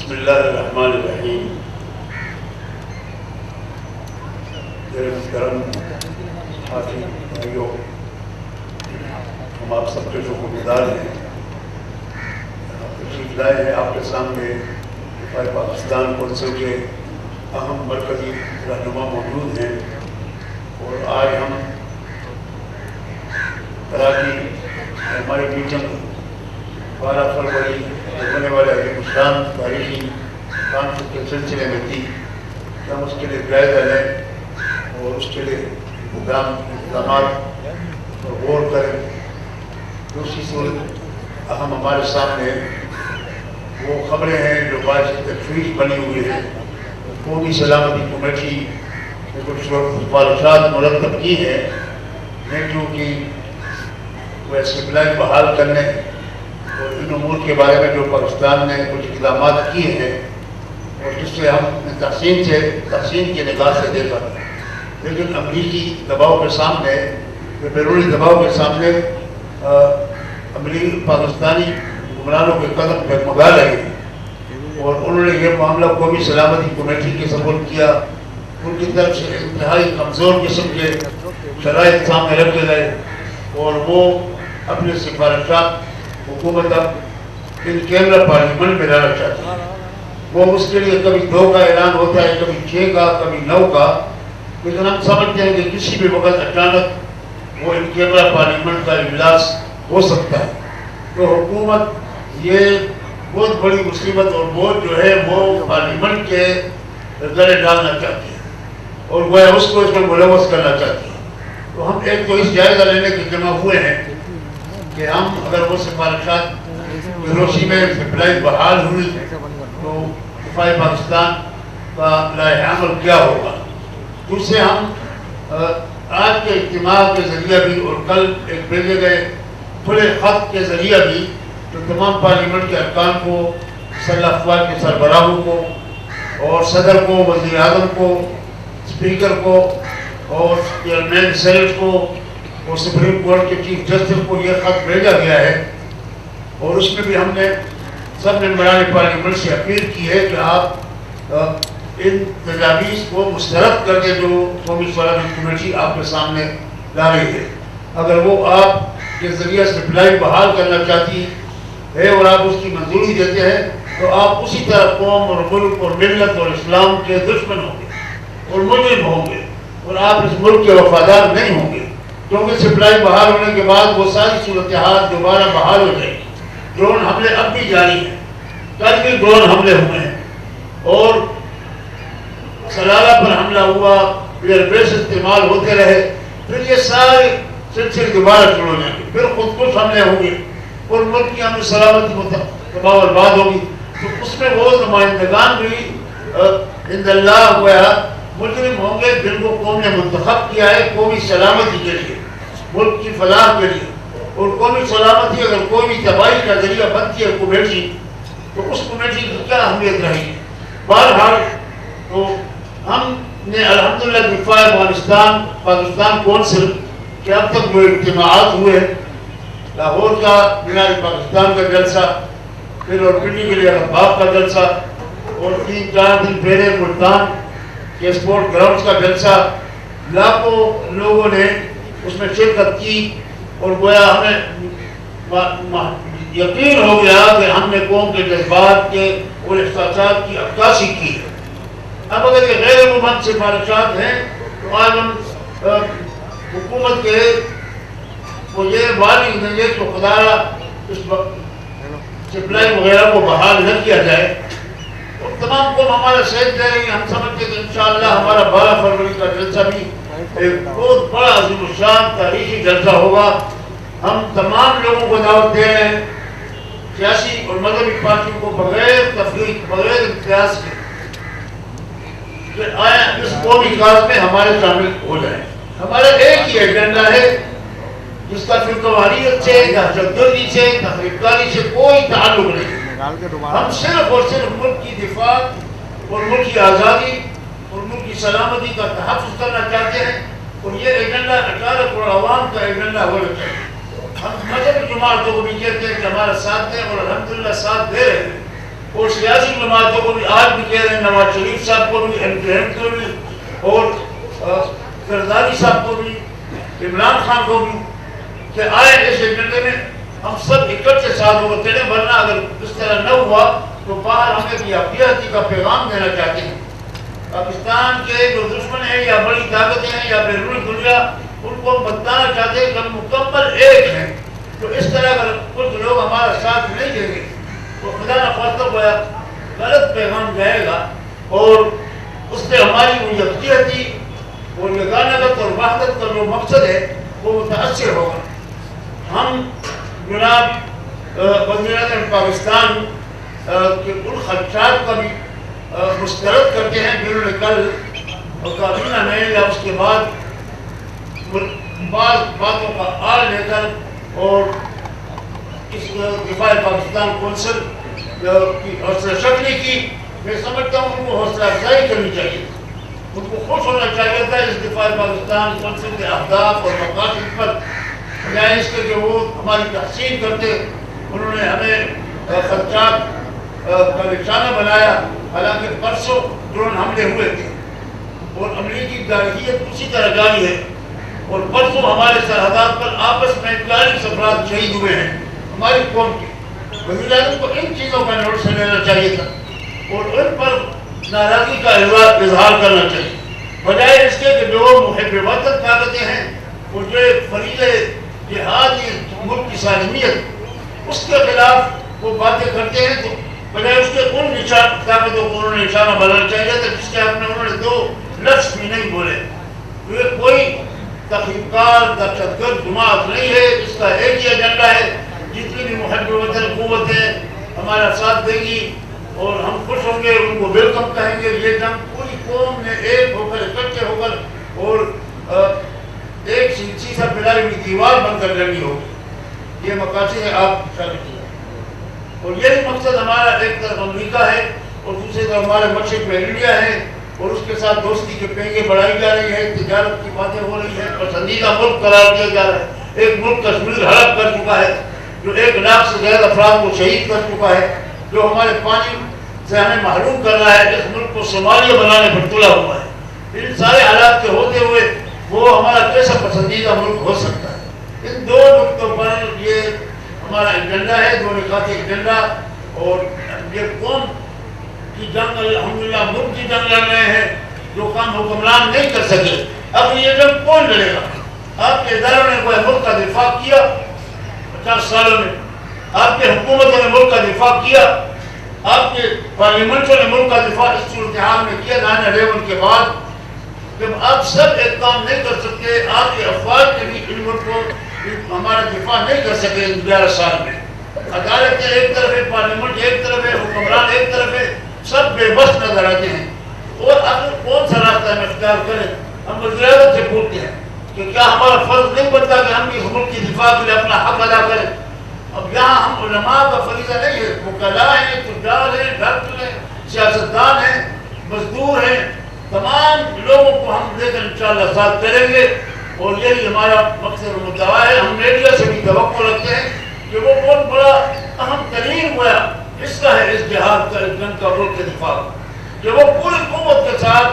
بسم اللہ الرحمن الرحیم. میرے محترم ساتھی بھائیوں، ہم آپ سب کے شکر گزار ہیں. تشریف لائے ہیں آپ کے سامنے دفاع پاکستان کونسل کے اہم مرکزی رہنما موجود ہیں، اور آج ہم کراچی ہماری میٹنگ 12 فروری ہونے والے ہندوستان تاریخی کانفرنس کے سلسلے میں تھی کہ ہم اس کے لیے جائزہ لیں اور اس کے لیے اقدامات پر غور کریں. دوسری صورت اہم ہمارے سامنے وہ خبریں ہیں جو باعث تشویش بنی ہوئی ہیں. قومی سلامتی کمیٹی نے کچھ سفارشات مرتب کی ہیں، نیٹو کی وہ سپلائی بحال کرنے اور ان امور کے بارے میں جو پاکستان نے کچھ اقدامات کیے ہیں، اور جس سے ہم نے تحسین کی نگاہ سے دیکھا. لیکن امریکی دباؤ کے سامنے، بیرونی دباؤ کے سامنے پاکستانی حکمرانوں کے قدم ڈگمگا رہے ہیں، اور انہوں نے یہ معاملہ قومی سلامتی کمیٹی کے سپرد کیا. ان کی طرف سے انتہائی کمزور قسم کے شرائط سامنے رکھے گئے، اور وہ اپنے سفارشات حکومت اب ان کیمرہ پارلیمنٹ میں لانا چاہتی ہے. وہ اس کے لیے کبھی 2 کا اعلان ہوتا ہے، کبھی 6 کا، کبھی 9 کا. لیکن ہم سمجھتے ہیں کہ کسی بھی وقت اچانک وہ ان کیمرہ پارلیمنٹ کا اجلاس ہو سکتا ہے. تو حکومت یہ بہت بڑی مصیبت اور بوجھ جو ہے وہ پارلیمنٹ کے گلے ڈالنا چاہتی ہے، اور وہ اس کو اس میں ملوث کرنا چاہتی ہے. تو ہم ایک تو اس جائزہ لینے کے جمع ہوئے ہیں کہ ہم اگر وہ سفارشات روشی میں سپلائی بحال ہوئی تو دفاع پاکستان کا لائحہ عمل کیا ہوگا. دوسرے ہم آج کے اجتماع کے ذریعہ بھی اور کل ایک بھیجے گئے کھلے خط کے ذریعہ بھی جو تمام پارلیمنٹ کے ارکان کو، مسلح افواج کے سربراہوں کو، اور صدر کو، وزیر اعظم کو، اسپیکر کو، اور چیئرمین سینٹ کو، اور سپریم کورٹ کے چیف جسٹس کو یہ خط بھیجا گیا ہے. اور اس میں بھی ہم نے سب ممبران پارلیمنٹ سے اپیل کی ہے کہ آپ ان تجاویز کو مسترد کر کے جو قومی سلامتی کمیٹی آپ کے سامنے لا رہی ہے، اگر وہ آپ کے ذریعے سپلائی بحال کرنا چاہتی ہے اور آپ اس کی منظوری دیتے ہیں، تو آپ اسی طرح قوم اور ملک اور ملت اور اسلام کے دشمن ہوں گے اور مجرم ہوں گے، اور آپ اس ملک کے وفادار نہیں ہوں گے. کیونکہ سپلائی بحال ہونے کے بعد وہ ساری صورتحال دوبارہ بحال ہو جائے گی. ڈرون حملے اب بھی جاری ہیں، کل بھی ڈرون حملے ہوئے ہیں، اور سلالہ پر حملہ ہوا، ایئر بیس استعمال ہوتے رہے. پھر یہ سارے سلسلے دوبارہ شروع ہو جائیں گے، پھر خود کش حملے ہوں گے، اور ملک کی امن سلامتی تباہ و برباد ہوگی. تو اس میں وہ نمائندگان بھی عند اللہ گویا مجرم ہوں گے جن کو قوم نے منتخب کیا ہے قومی سلامتی کے لیے، ملک کی فلاح کے لیے. اور قومی سلامتی اگر کوئی بھی تباہی کا ذریعہ بنتی ہے کمیٹی، تو اس کمیٹی کی کیا اہمیت رہے گی. بہرحال تو ہم نے الحمدللہ دفاع افغانستان پاکستان کونسل کے اب تک جو اجتماعات ہوئے، لاہور کا مینار پاکستان کا جلسہ، پھر اور پنڈی کے لیے باغ کا جلسہ، اور 3-4 دن پہلے ملتان کے اسپورٹ گراؤنڈز کا جلسہ، لاکھوں لوگوں نے اس میں شرکت کی، اور گویا ہمیں یقین ہو گیا کہ ہم نے قوم کے جذبات کے اور احساسات کی عکاسی کی ہے. اب اگر یہ غیر ممکن سفارشات ہیں تو آج ہم حکومت کے وہ یہ وارننگ دیں گے کہ خدا اس سپلائی وغیرہ کو بحال نہ کیا جائے. اور تمام قوم ہمارا ساتھ دے رہی ہیں. ہم سمجھتے کہ انشاءاللہ ہمارا 12 فروری کا جلسہ بھی ایک بہت بڑا عظیم الشان تاریخی جلسہ ہوگا. ہم تمام لوگوں کو دعوت دے رہے ہیں، سیاسی اور مذہبی پارٹیوں کو بغیر تفریق، بغیر امتیاز کے، کہ آئے اس قومی کاز میں ہمارے شامل ہو جائیں. ہمارا ایک ہی ایجنڈا ہے جس کا فرقواریت سے، دہشت گردی سے، تفریق کاری سے کوئی تعلق نہیں. ہم صرف اور صرف ملک کی دفاع اور ملک کی آزادی اور ملک کی سلامتی کا تحفظ کرنا چاہتے ہیں، اور یہ ایجنڈا 18 کروڑ عوام کا ایجنڈا ہونا چاہیے. ہم مذہبی جماعتوں کو بھی کہتے ہیں کہ ہمارا ساتھ دیں، اور الحمدللہ ساتھ دے رہے ہیں. اور سیاسی جماعتوں کو بھی آج بھی کہہ رہے ہیں، نواز شریف صاحب کو بھی، ایم کیو ایم کو بھی، اور زرداری صاحب کو بھی، عمران خان کو بھی، کہ آئے اس ایجنڈے میں ہم سب اکٹھے ساتھ ہو کر چلیں، ورنہ اگر اس طرح نہ ہوا تو باہر ہمیں بیعتی کا پیغام دینا چاہتے ہیں۔ پاکستان کے جو دشمن ہیں یا بڑی طاقتیں ہیں یا بیرون دنیا، ان کو بتانا چاہتے ہیں کہ ہم مکمل ایک ہیں۔ تو اس طرح اگر کچھ لوگ ہمارا ساتھ نہیں دیں گے تو خدا نہ خواستہ گویا غلط پیغام جائے گا، اور اس سے ہماری وہ یکجہتی اور یگانگت اور وحدت کا جو مقصد ہے وہ متاثر ہوگا۔ ہم جناب وزیر اعظم پاکستان کے ان خدشات کا بھی مسترد کرتے ہیں جنہوں نے کل کابینہ میں یا اس کے بعد بعض باتوں کا آڑ لے کر اور اس دفاع پاکستان کونسل کی حوصلہ شکنی کی۔ میں سمجھتا ہوں ان کو حوصلہ افزائی کرنی چاہیے، ان کو خوش ہونا چاہیے تھا اس دفاع پاکستان کونسل کے اہداف اور مقاصد پر، بجائے اس کے کہ وہ ہماری تحسین کرتے۔ انہوں نے ہمیں خدشات کا نشانہ بنایا، حالانکہ پرسوں ڈرون حملے ہوئے تھے اور امریکی جارحیت اسی طرح جاری ہے، اور پرسوں ہمارے سرحدات پر آپس میں 40 افراد شہید ہوئے ہیں ہماری قوم کے۔ وزیر اعظم کو ان چیزوں کا نوٹس لینا چاہیے تھا اور ان پر ناراضی کا اظہار کرنا چاہیے، بجائے اس کے کہ جو محب وطن طاقتیں ہیں وہ جو فریضہ جہاد ملک کی سالمیت اس کے خلاف وہ باتیں کرتے ہیں، تو بجائے اس کے ان طاقتوں کو انہوں نے نشانہ بنانا چاہیے تھا جس کے حق میں انہوں نے 2 لفظ بھی نہیں بولے۔ یہ کوئی تخریب کار دہشت گرد جماعت نہیں ہے، اس کا ایک ہی ایجنڈا ہے۔ جتنی بھی محب وطن قوتیں ہمارا ساتھ دیں گی اور ہم خوش ہوں گے، ان کو ویلکم کہیں گے۔ یہ جنگ پوری قوم نے ایک ہو کر اکٹھے ہو کر اور ایک سیدھی سا پھیلائی ہوئی دیوار بن کر لڑنی ہوگی۔ یہ مقاصد ہے آپ شامل کیا، اور یہی مقصد ہمارا ایک طرف امریکہ ہے اور دوسری طرف ہمارے مشرق میں انڈیا ہے، اور اس کے ساتھ دوستی کے پینگے بڑھائی جا رہی ہے، تجارت کی باتیں ہو رہی ہیں، پسندیدہ ملک قرار دیا جا رہا ہے۔ ایک ملک کشمیر ہڑپ کر چکا ہے، جو 1 لاکھ سے زیادہ افراد کو شہید کر چکا ہے، جو ہمارے پانی سے ہمیں محروم کر رہا ہے، اس ملک کو صومالیہ بنانے پر تلا ہوا ہے۔ ان سارے حالات کے ہوتے ہوئے وہ ہمارا کیسا پسندیدہ ملک ہو سکتا ہے؟ ان 2 نقطوں پر یہ ہمارا ایجنڈا ہے، 2 نکاتی ایجنڈا، اور یہ قوم کی جنگ الحمدللہ ملک کی جنگ لڑ رہے ہیں جو کام حکمران نہیں کر سکے۔ اب یہ جنگ کون لڑے گا؟ آپ کے اداروں نے کوئی ملک کا دفاع کیا 50 سالوں میں، آپ کے حکومتوں نے ملک کا دفاع کیا، آپ کے پارلیمنٹوں نے ملک کا دفاع اس صورتحال میں کیا 9/11 کے بعد؟ جب آپ سب ایک کام نہیں کر سکتے، آپ کے افواج کے بھی ان ملک کو ہمارا دفاع نہیں کر سکے 11 سال میں۔ عدالتیں ایک طرف ہے، پارلیمنٹ ایک طرف ہے، حکمران ایک طرف ہے، سب بے بس نظر آتے ہیں۔ اور آخر کون سا راستہ ہم اختیار کریں؟ ہم وزیر اعظم سے پوچھتے ہیں کہ کیا ہمارا فرض نہیں بنتا کہ ہم اس ملک کی دفاع کے لیے اپنا حق ادا کریں؟ اب یہاں ہم علماء کا فریضہ نہیں ہے، وکلاء ہیں، تجار ہیں، ڈاکٹر ہیں، سیاستدان ہیں، مزدور ہیں، تمام لوگوں کو ہم لے کر انشاءاللہ ساتھ کریں گے، اور یہی ہمارا مقصد و مدعا ہے۔ ہم میڈیا سے بھی توقع رکھتے ہیں کہ وہ بہت بڑا اہم ترین ہوا حصہ ہے اس جہاد کا، اس جنگ کا، ملک کے دفاع، کہ وہ پوری قوت کے ساتھ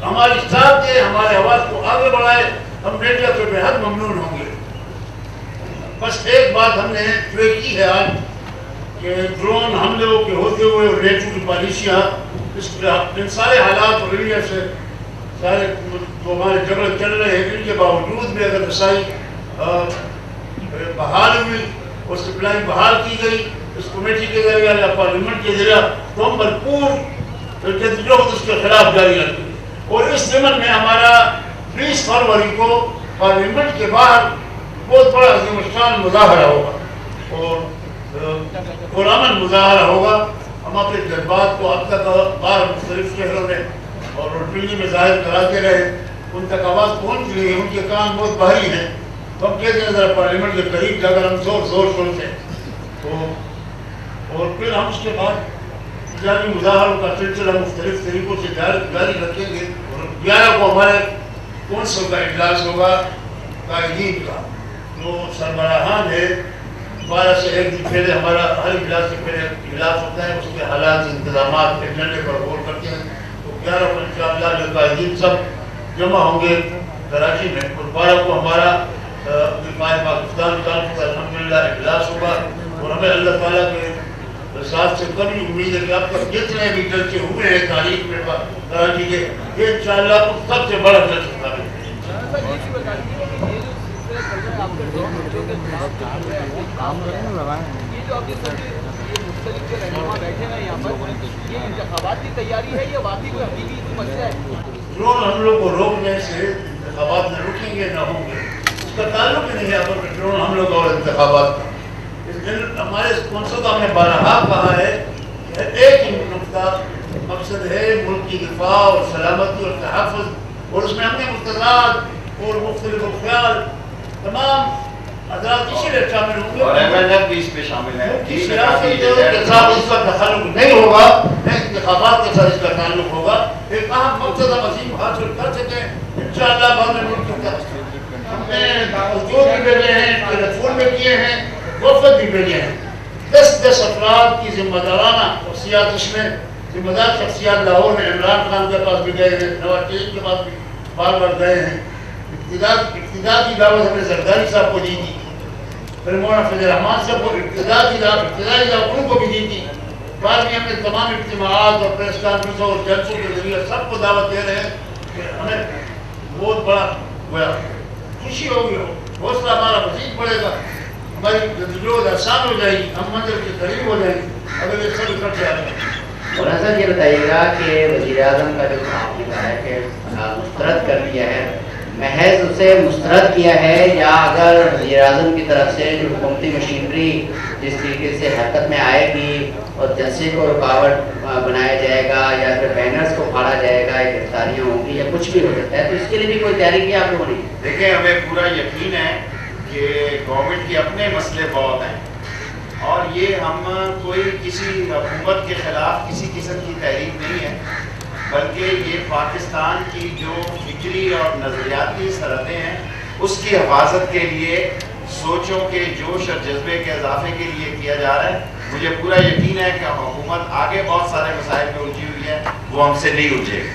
ہماری ساتھ دے، ہمارے آواز کو آگے بڑھائے۔ ہم میڈیا سے بے حد ممنون ہوں گے۔ بس ایک بات ہم نے طے کی ہے آج کہ ڈرون حملوں کے ہوتے ہوئے اور نیٹو کی پالیسیاں، ان سارے حالات اور انڈیا سے سارے جو ہمارے جھگڑے چل رہے ہیں، ان کے باوجود بھی اگر رسائی بحال ہوئی اور سپلائی بحال کی گئی اس کمیٹی کے ذریعہ یا پارلیمنٹ کے ذریعہ، تو ہم بھرپور جدوجہد اس کے خلاف جاری رکھیں گے۔ اور اس ضمن میں ہمارا 20 فروری کو پارلیمنٹ کے باہر بہت بڑا عظیم الشان مظاہرہ ہوگا اور پرامن مظاہرہ ہوگا۔ ہم اپنے جذبات کو اب تک باہر مختلف شہروں میں اور دلی میں ظاہر کراتے رہے، ان تک آواز پہنچ رہی ہے، ان کے کام بہت بھاری ہیں، تو ہم کہتے ہیں ذرا پارلیمنٹ کے قریب جا کر ہم زور سنتے ہیں، اور پھر ہم اس کے بعد جاری مظاہروں کا سلسلہ مختلف طریقوں سے جاری رکھیں گے۔ اور 11 کو ہمارے کونسل کا اجلاس ہوگا قائدین کا، جو سربراہان ہے 12 سے 1 دن پہلے ہمارا ہر اجلاس سے پہلے اجلاس ہوتا ہے، اس کے حالات انتظامات ایجنڈے پر غور کرتے ہیں. تو 11 کو انشاءاللہ جو قائدین سب جمع ہوں گے کراچی میں، اور 12 کو ہمارا دفاع پاکستان کا الحمدللہ اجلاس ہوگا. اور ہمیں اللہ تعالیٰ کے ساتھ سے کبھی امید ہے کہ اب تک جتنے بھی جلسے ہوئے ہیں تاریخ میں کراچی کے، یہ انشاءاللہ سب سے بڑا جلسہ ثابت ہے. ڈرون ہم لوگ کو روکنے سے انتخابات نہ رکیں گے نہ ہوں گے، اس کا تعلق ہی نہیں ہے پر ڈرون ہم لوگ اور انتخابات کا. ہمارے منصوبہ میں بارہا کہا ہے کہ ایک ہی نقطہ مقصد ہے ملک کی دفاع اور سلامتی اور تحفظ، اور اس میں ہم نے مستضاد اور مختلف خیال تمام حضرات اسی لیے شامل ہوں گے اور MNF بھی اس میں شامل ہے. سیاست کے ساتھ اس کا تعلق نہیں ہوگا، انتخابات کے ساتھ اس کا تعلق ہوگا. ایک اہم مقصد ہم عظیم حاصل کر سکیں انشاءاللہ بعد میں ملک کی طرف سے. ہم نے دستور بھی بھیجے ہیں، ٹیلیفون بھی کیے ہیں، وفد بھی بھیجے ہیں. 10 افراد کی ذمہ دارانہ شخصیات، اس میں ذمہ دار شخصیات لاہور میں عمران خان کے پاس بھی گئے ہیں، نواز شریف کے پاس بھی بار بار گئے ہیں. ابتدا کی دعوت ہم نے زرداری صاحب کو دی تھی، پھر مولانا فضل الرحمان صاحب کو ابتدائی دعوت ان کو بھی دی تھی. بعد میں ہم نے تمام اجتماعات اور پریس کانفرنسوں اور جلسوں کے ذریعے سب کو دعوت دے رہے ہیں کہ ہمیں بہت بڑا خوشی ہوگی، حوصلہ ہمارا مزید بڑھے گا، ہماری جدوجہد آسان ہو جائے گی، ہم منزل کے قریب ہو جائیں گے اگر یہ سب اکٹھے آ جائیں. مولانا صاحب یہ بتائیے گا کہ وزیر اعظم کا جو معاملہ ہے کہ مسترد کر دیا ہے، محض اسے مسترد کیا ہے یا اگر وزیر اعظم کی طرف سے جو حکومتی مشینری جس طریقے سے حرکت میں آئے گی اور جلسے کو رکاوٹ بنایا جائے گا یا پھر بینرز کو پھاڑا جائے گا، گرفتاریاں ہوں گی یا کچھ بھی ہو سکتا ہے، تو اس کے لیے بھی کوئی تیاری کی آپ لوگوں نے؟ دیکھیں ہمیں پورا یقین ہے کہ گورنمنٹ کے اپنے مسئلے بہت ہیں، اور یہ ہم کوئی کسی حکومت کے خلاف کسی قسم کی تحریک نہیں ہے، بلکہ یہ پاکستان کی جو فکری اور نظریاتی سرحدیں ہیں اس کی حفاظت کے لیے سوچوں کے جوش اور جذبے کے اضافے کے لیے کیا جا رہا ہے. مجھے پورا یقین ہے کہ حکومت آگے بہت سارے مسائل میں الجھی ہوئی ہے، وہ ہم سے نہیں الجھے گی.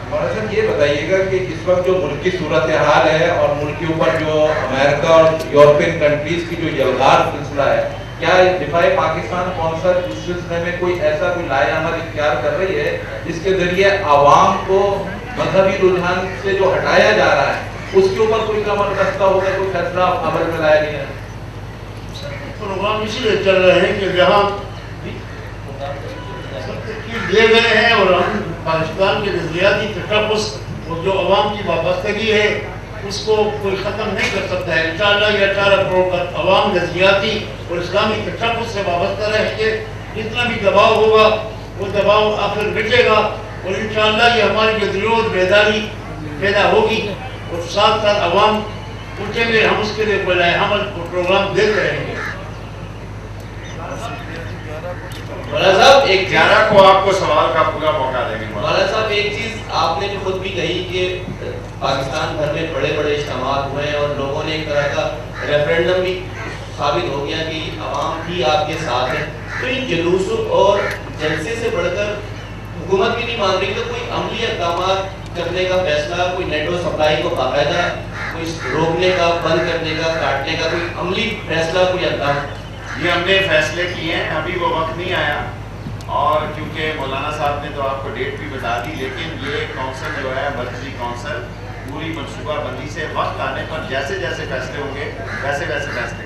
مولانا صاحب یہ بتائیے گا کہ اس وقت جو ملکی صورتحال ہے اور ملک کے اوپر جو امریکہ اور یورپین کنٹریز کی جو یلغار سلسلہ ہے، کیا دفاع پاکستان کونسل اس سلسلے میں کوئی ایسا کوئی لائحہ عمل اختیار کر رہی ہے جس کے ذریعے عوام کو مذہبی رجحان سے جو ہٹایا جا رہا ہے اس کے اوپر کوئی عمل رفتہ ہوگا، کوئی فیصلہ عمل میں لایا گیا ہے؟ پروگرام اسی لیے چل رہے ہیں کہ جہاں دیے گئے ہیں اور ہم پاکستان کے نظریاتی تشخص اور جو عوام کی وابستگی ہے اس کو کوئی ختم نہیں کر سکتا ہے. انشاءاللہ یہ 18 کروڑ کا عوام نظریاتی اور اسلامی تشخص سے وابستہ رہ کے جتنا بھی دباؤ ہوگا وہ دباؤ آخر مٹے گا، اور انشاءاللہ یہ ہماری جدوجہد بیداری پیدا ہوگی اور ساتھ ساتھ عوام اٹھیں گے. ہم اس کے لیے کوئی عمل پروگرام دیتے رہیں گے. مولانا صاحب ایک 11 کو آپ کو سوال کا پورا موقع دیں گے. مولانا صاحب ایک چیز آپ نے جو خود بھی کہی کہ پاکستان بھر میں بڑے بڑے اجتماعات ہوئے ہیں اور لوگوں نے ایک طرح کا ریفرینڈم بھی ثابت ہو گیا کہ عوام بھی آپ کے ساتھ ہے. تو ان جلوسوں اور جلسے سے بڑھ کر حکومت بھی نہیں مان رہی تو کوئی عملی اقدامات کرنے کا فیصلہ، کوئی نیٹ ورک سپلائی کو باقاعدہ کوئی روکنے کا، بند کرنے کا، کاٹنے کا کوئی عملی فیصلہ، کوئی اقدام؟ یہ ہم نے فیصلے کیے ہیں، ابھی وہ وقت نہیں آیا، اور کیونکہ مولانا صاحب نے تو آپ کو ڈیٹ بھی بتا دی، لیکن یہ کونسل جو ہے مرکزی کونسل پوری منصوبہ بندی سے وقت آنے پر جیسے جیسے فیصلے ہوں گے ویسے ویسے فیصلے